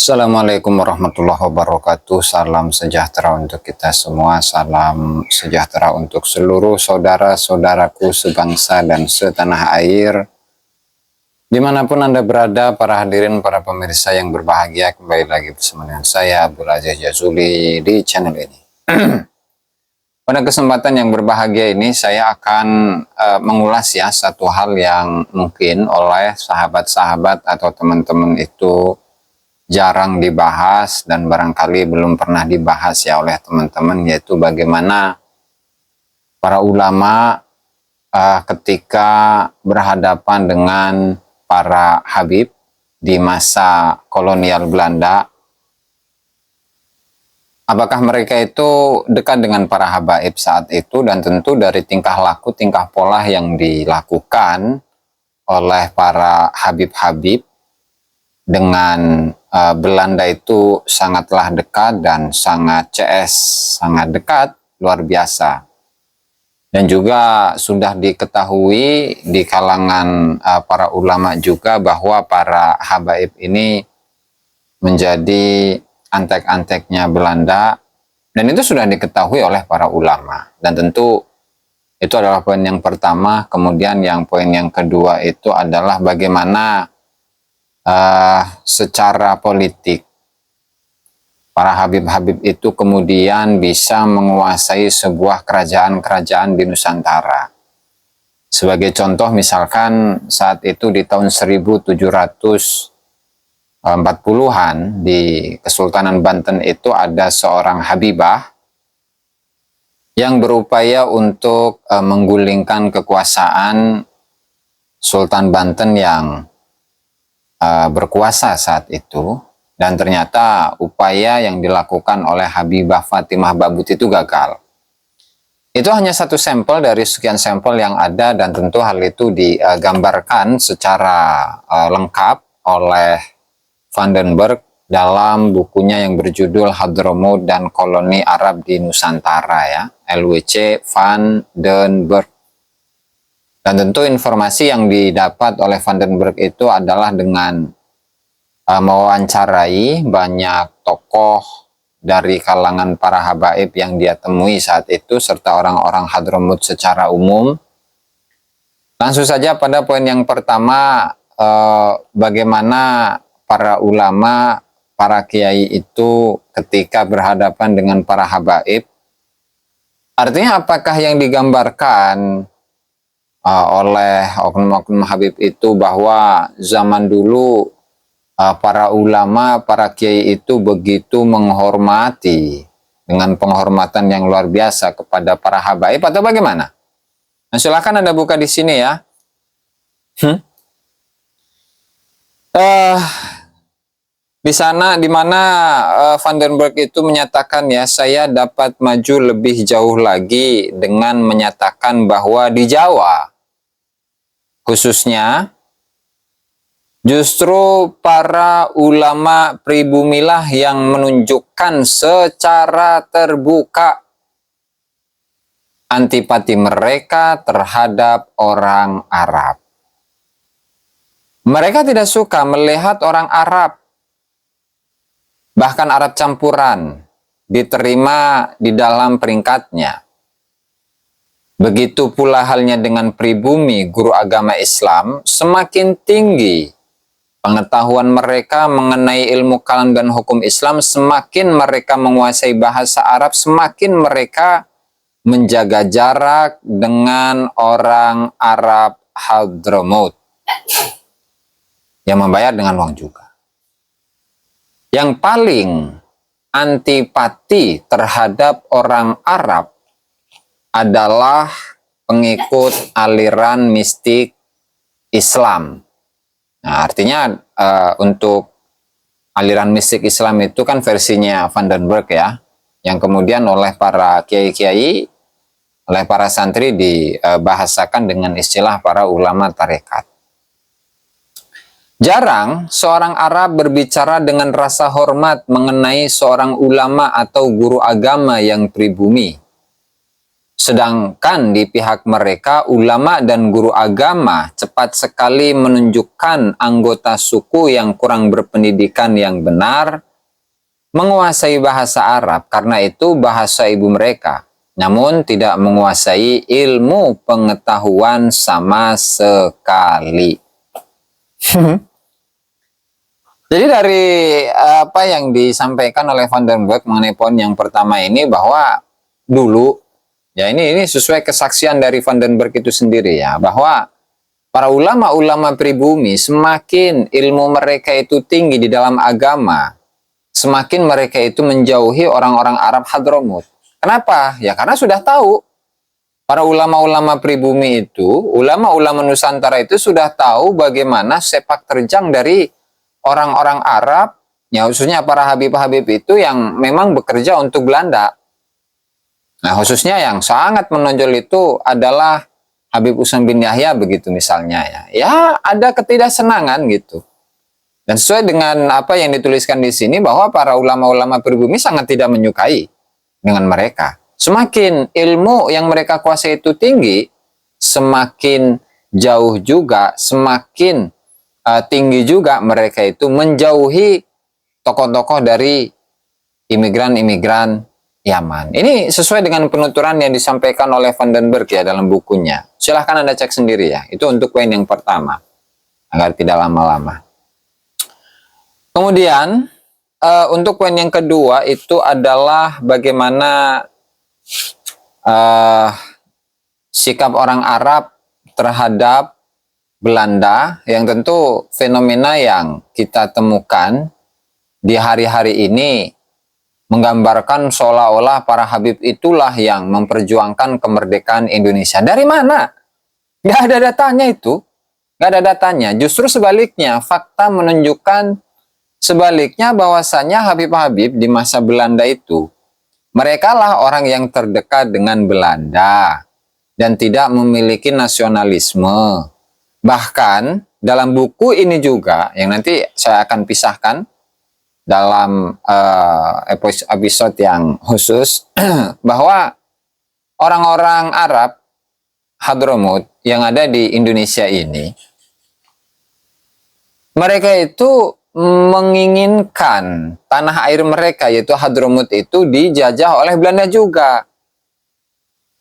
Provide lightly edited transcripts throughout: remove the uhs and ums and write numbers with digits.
Assalamualaikum warahmatullahi wabarakatuh. Salam sejahtera untuk kita semua. Salam sejahtera untuk seluruh saudara-saudaraku sebangsa dan setanah air. Dimanapun Anda berada, para hadirin, para pemirsa yang berbahagia, kembali lagi bersama dengan saya, Abdul Aziz Jazuli, di channel ini. Pada kesempatan yang berbahagia ini, saya akan mengulas ya satu hal yang mungkin oleh sahabat-sahabat atau teman-teman itu jarang dibahas dan barangkali belum pernah dibahas ya oleh teman-teman, yaitu bagaimana para ulama ketika berhadapan dengan para habib di masa kolonial Belanda, apakah mereka itu dekat dengan para habaib saat itu, dan tentu dari tingkah laku, tingkah pola yang dilakukan oleh para habib-habib dengan Belanda itu sangatlah dekat dan sangat CS, sangat dekat, luar biasa. Dan juga sudah diketahui di kalangan para ulama juga bahwa para habaib ini menjadi antek-anteknya Belanda, dan itu sudah diketahui oleh para ulama. Dan tentu itu adalah poin yang pertama. Kemudian yang poin yang kedua itu adalah bagaimana secara politik para habib-habib itu kemudian bisa menguasai sebuah kerajaan-kerajaan di Nusantara. Sebagai contoh, misalkan saat itu di tahun 1740-an di Kesultanan Banten itu ada seorang habibah yang berupaya untuk menggulingkan kekuasaan Sultan Banten yang berkuasa saat itu, dan ternyata upaya yang dilakukan oleh Habibah Fatimah Babut itu gagal. Itu hanya satu sampel dari sekian sampel yang ada, dan tentu hal itu digambarkan secara lengkap oleh Vandenberg dalam bukunya yang berjudul Hadramaut dan Koloni Arab di Nusantara ya, LWC Vandenberg. Dan tentu informasi yang didapat oleh Vandenberg itu adalah dengan mewawancarai banyak tokoh dari kalangan para habaib yang dia temui saat itu, serta orang-orang Hadramaut secara umum. Langsung saja pada poin yang pertama, bagaimana para ulama, para kiai itu ketika berhadapan dengan para habaib. Artinya apakah yang digambarkan oleh oknum-oknum habib itu bahwa zaman dulu para ulama, para kiai itu begitu menghormati dengan penghormatan yang luar biasa kepada para habaib, atau bagaimana? Nah, silakan Anda buka di sini ya. Di sana, di mana Vandenberg itu menyatakan ya, saya dapat maju lebih jauh lagi dengan menyatakan bahwa di Jawa khususnya justru para ulama pribumilah yang menunjukkan secara terbuka antipati mereka terhadap orang Arab. Mereka tidak suka melihat orang Arab, bahkan Arab campuran, diterima di dalam peringkatnya. Begitu pula halnya dengan pribumi guru agama Islam, semakin tinggi pengetahuan mereka mengenai ilmu kalam dan hukum Islam, semakin mereka menguasai bahasa Arab, semakin mereka menjaga jarak dengan orang Arab Hadramaut yang membayar dengan uang juga. Yang paling antipati terhadap orang Arab adalah pengikut aliran mistik Islam. Nah, artinya untuk aliran mistik Islam itu kan versinya Vandenberg ya, yang kemudian oleh para kiai-kiai, oleh para santri dibahasakan dengan istilah para ulama tarekat. Jarang seorang Arab berbicara dengan rasa hormat mengenai seorang ulama atau guru agama yang pribumi. Sedangkan di pihak mereka, ulama dan guru agama cepat sekali menunjukkan anggota suku yang kurang berpendidikan yang benar menguasai bahasa Arab karena itu bahasa ibu mereka, namun tidak menguasai ilmu pengetahuan sama sekali. Jadi dari apa yang disampaikan oleh Van den Berg mengenai poin yang pertama ini, bahwa dulu, ya ini sesuai kesaksian dari Van den Berg itu sendiri ya, bahwa para ulama-ulama pribumi semakin ilmu mereka itu tinggi di dalam agama, semakin mereka itu menjauhi orang-orang Arab Hadramut. Kenapa? Ya karena sudah tahu. Para ulama-ulama pribumi itu, ulama-ulama Nusantara itu sudah tahu bagaimana sepak terjang dari orang-orang Arab, ya khususnya para habib-habib itu yang memang bekerja untuk Belanda. Nah, khususnya yang sangat menonjol itu adalah Habib Usman bin Yahya begitu misalnya ya. Ya, ada ketidaksenangan gitu. Dan sesuai dengan apa yang dituliskan di sini, bahwa para ulama-ulama pribumi sangat tidak menyukai dengan mereka. Semakin ilmu yang mereka kuasai itu tinggi, semakin jauh juga, semakin tinggi juga mereka itu menjauhi tokoh-tokoh dari imigran-imigran Yaman. Ini sesuai dengan penuturan yang disampaikan oleh Van den Berg ya dalam bukunya. Silahkan Anda cek sendiri ya. Itu untuk poin yang pertama, agar tidak lama-lama. Kemudian untuk poin yang kedua itu adalah bagaimana sikap orang Arab terhadap Belanda, yang tentu fenomena yang kita temukan di hari-hari ini menggambarkan seolah-olah para Habib itulah yang memperjuangkan kemerdekaan Indonesia. Dari mana? Nggak ada datanya itu. Nggak ada datanya. Justru sebaliknya, fakta menunjukkan sebaliknya, bahwasanya Habib-Habib di masa Belanda itu, mereka lah orang yang terdekat dengan Belanda dan tidak memiliki nasionalisme. Bahkan dalam buku ini juga, yang nanti saya akan pisahkan dalam episode yang khusus, bahwa orang-orang Arab Hadramut yang ada di Indonesia ini, mereka itu menginginkan tanah air mereka, yaitu Hadramut itu dijajah oleh Belanda juga.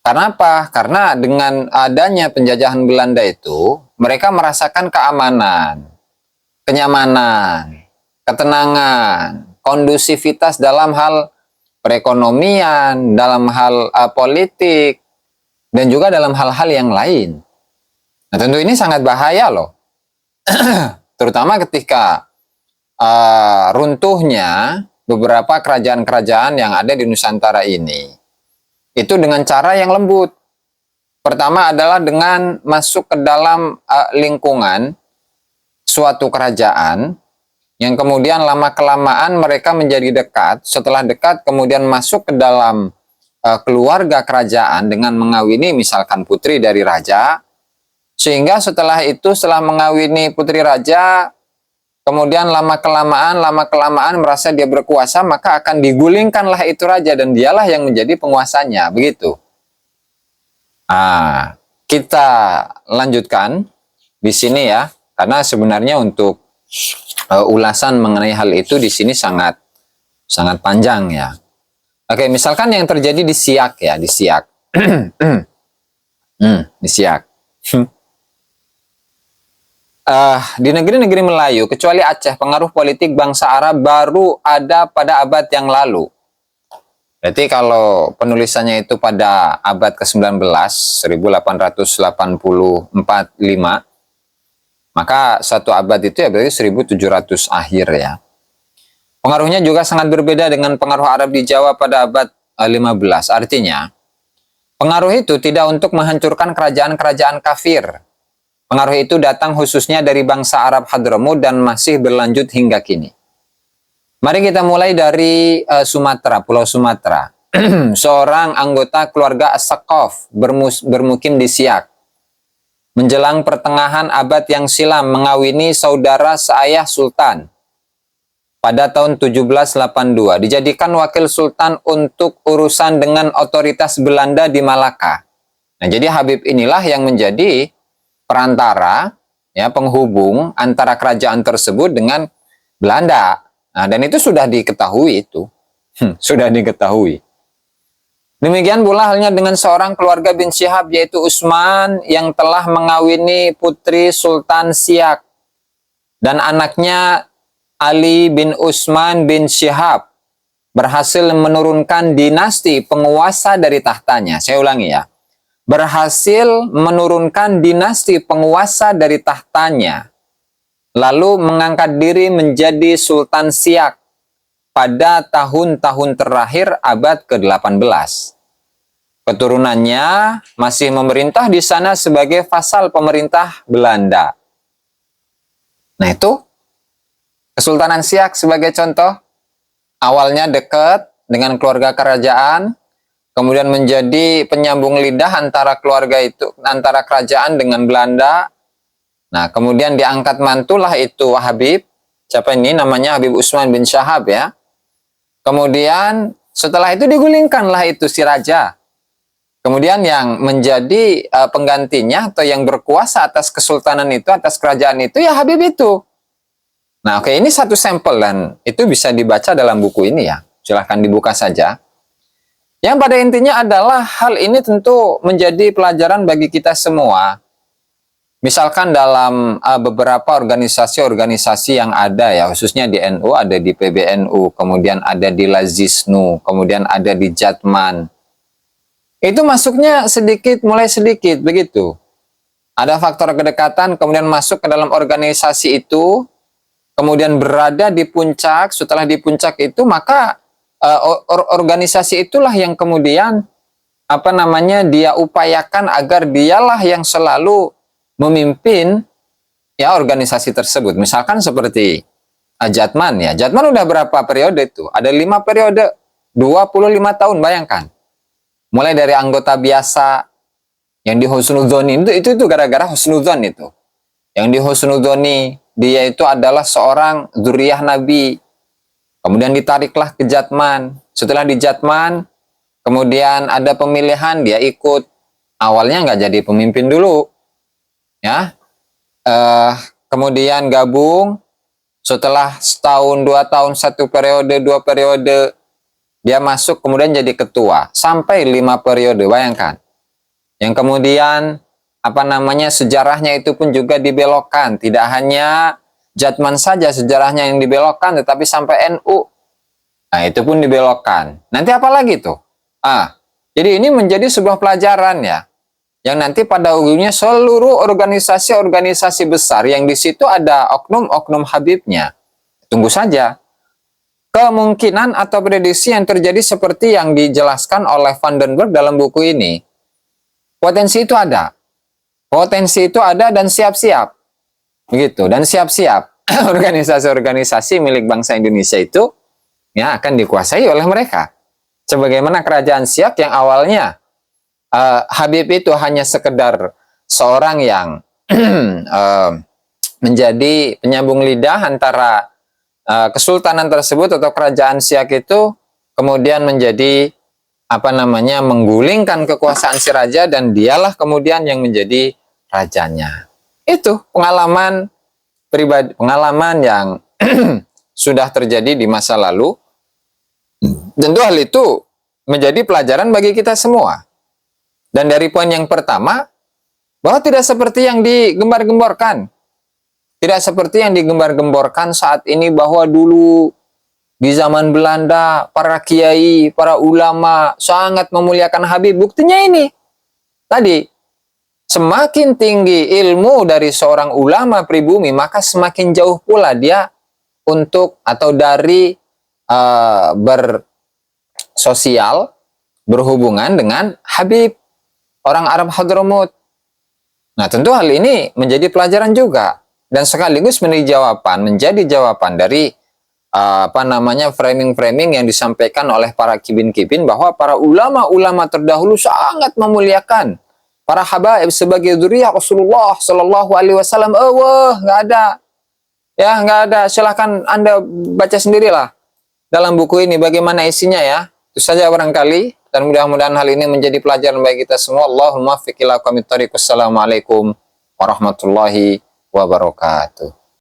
Karena apa? Karena dengan adanya penjajahan Belanda itu, mereka merasakan keamanan, kenyamanan, ketenangan, kondusivitas dalam hal perekonomian, dalam hal politik, dan juga dalam hal-hal yang lain. Nah, tentu ini sangat bahaya loh. Terutama ketika runtuhnya beberapa kerajaan-kerajaan yang ada di Nusantara ini. Itu dengan cara yang lembut. Pertama adalah dengan masuk ke dalam lingkungan suatu kerajaan, yang kemudian lama-kelamaan mereka menjadi dekat. Setelah dekat kemudian masuk ke dalam keluarga kerajaan dengan mengawini misalkan putri dari raja. Sehingga setelah itu, setelah mengawini putri raja, kemudian lama-kelamaan merasa dia berkuasa, maka akan digulingkanlah itu raja dan dialah yang menjadi penguasanya, begitu. Nah, kita lanjutkan di sini ya, karena sebenarnya untuk ulasan mengenai hal itu di sini sangat panjang ya. Oke, misalkan yang terjadi di Siak ya, di Siak. Di Siak. Di negeri-negeri Melayu, kecuali Aceh, pengaruh politik bangsa Arab baru ada pada abad yang lalu. Berarti kalau penulisannya itu pada abad ke-19, 1884-5, maka satu abad itu ya berarti 1700 akhir ya. Pengaruhnya juga sangat berbeda dengan pengaruh Arab di Jawa pada abad 15. Artinya, pengaruh itu tidak untuk menghancurkan kerajaan-kerajaan kafir. Pengaruh itu datang khususnya dari bangsa Arab Hadramut dan masih berlanjut hingga kini. Mari kita mulai dari Sumatera, Pulau Sumatera. Seorang anggota keluarga As-Sakaf bermukim di Siak. Menjelang pertengahan abad yang silam mengawini saudara seayah sultan. pada tahun 1782. Dijadikan wakil sultan untuk urusan dengan otoritas Belanda di Malaka. Nah, jadi Habib inilah yang menjadi perantara, ya, penghubung antara kerajaan tersebut dengan Belanda. Nah, dan itu sudah diketahui itu. Sudah diketahui. Demikian pula halnya dengan seorang keluarga bin Syihab, yaitu Utsman, yang telah mengawini putri Sultan Siak dan anaknya Ali bin Utsman bin Syihab berhasil menurunkan dinasti penguasa dari tahtanya. Saya ulangi ya. Berhasil menurunkan dinasti penguasa dari tahtanya, lalu mengangkat diri menjadi Sultan Siak pada tahun-tahun terakhir abad ke-18. Keturunannya masih memerintah di sana sebagai vasal pemerintah Belanda. Nah, itu Kesultanan Siak sebagai contoh. Awalnya dekat dengan keluarga kerajaan, kemudian menjadi penyambung lidah antara keluarga itu, antara kerajaan dengan Belanda. Nah, kemudian diangkat mantulah itu Habib. Siapa ini? Namanya Habib Utsman bin Syihab, ya. Kemudian setelah itu digulingkanlah itu si raja. Kemudian yang menjadi penggantinya atau yang berkuasa atas kesultanan itu, atas kerajaan itu, ya Habib itu. Nah, oke, ini satu sampel dan itu bisa dibaca dalam buku ini ya. Silahkan dibuka saja. Yang pada intinya adalah hal ini tentu menjadi pelajaran bagi kita semua. Misalkan dalam beberapa organisasi-organisasi yang ada ya, khususnya di NU, ada di PBNU, kemudian ada di Lazisnu, kemudian ada di Jatman. Itu masuknya sedikit, mulai sedikit, begitu. Ada faktor kedekatan, kemudian masuk ke dalam organisasi itu, kemudian berada di puncak. Setelah di puncak itu, maka organisasi itulah yang kemudian dia upayakan agar dialah yang selalu memimpin ya organisasi tersebut. Misalkan seperti Jatman ya. Jatman udah berapa periode itu? Ada 5 periode, 25 tahun, bayangkan. Mulai dari anggota biasa yang di husnudzoni itu gara-gara husnudzon itu. Yang di husnudzoni dia itu adalah seorang dzurriyyah Nabi. Kemudian ditariklah ke Jatman. Setelah di Jatman, kemudian ada pemilihan, dia ikut. Awalnya nggak jadi pemimpin dulu, ya. Kemudian gabung. Setelah setahun, 2 tahun, 1 periode, 2 periode, dia masuk kemudian jadi ketua sampai 5 periode. Bayangkan. Yang kemudian sejarahnya itu pun juga dibelokkan. Tidak hanya Jatman saja sejarahnya yang dibelokkan, tetapi sampai NU. Nah, itu pun dibelokkan. Nanti apa lagi tuh? Jadi ini menjadi sebuah pelajaran ya. Yang nanti pada ujungnya seluruh organisasi-organisasi besar yang di situ ada oknum-oknum Habibnya. Tunggu saja. Kemungkinan atau prediksi yang terjadi seperti yang dijelaskan oleh Vandenberg dalam buku ini. Potensi itu ada. Potensi itu ada dan siap-siap. Begitu. Dan siap-siap. Organisasi-organisasi milik bangsa Indonesia itu ya akan dikuasai oleh mereka. Sebagaimana kerajaan Siak yang awalnya Habib itu hanya sekedar seorang yang menjadi penyambung lidah antara kesultanan tersebut atau kerajaan Siak itu, kemudian menjadi menggulingkan kekuasaan si raja dan dialah kemudian yang menjadi rajanya. Itu pengalaman pribadi, pengalaman yang sudah terjadi di masa lalu. Tentu hal itu menjadi pelajaran bagi kita semua. Dan dari poin yang pertama, bahwa tidak seperti yang digembar-gemborkan. Tidak seperti yang digembar-gemborkan saat ini bahwa dulu di zaman Belanda, para kiai, para ulama sangat memuliakan Habib. Buktinya ini. Tadi, semakin tinggi ilmu dari seorang ulama pribumi, maka semakin jauh pula dia untuk atau dari bersosial, berhubungan dengan Habib, orang Arab Hadramut. Nah, tentu hal ini menjadi pelajaran juga. Dan sekaligus menjadi jawaban dari framing-framing yang disampaikan oleh para kibin-kibin bahwa para ulama-ulama terdahulu sangat memuliakan para habaib sebagai dzurriyyah Rasulullah Shallallahu Alaihi Wasallam. Nggak ada. Ya, nggak ada. Silahkan Anda baca sendirilah dalam buku ini bagaimana isinya ya. Itu saja barangkali. Dan mudah-mudahan hal ini menjadi pelajaran bagi kita semua. Allahumma fiqh ila aqwamit thoriq. Wassalamualaikum warahmatullahi wabarakatuh.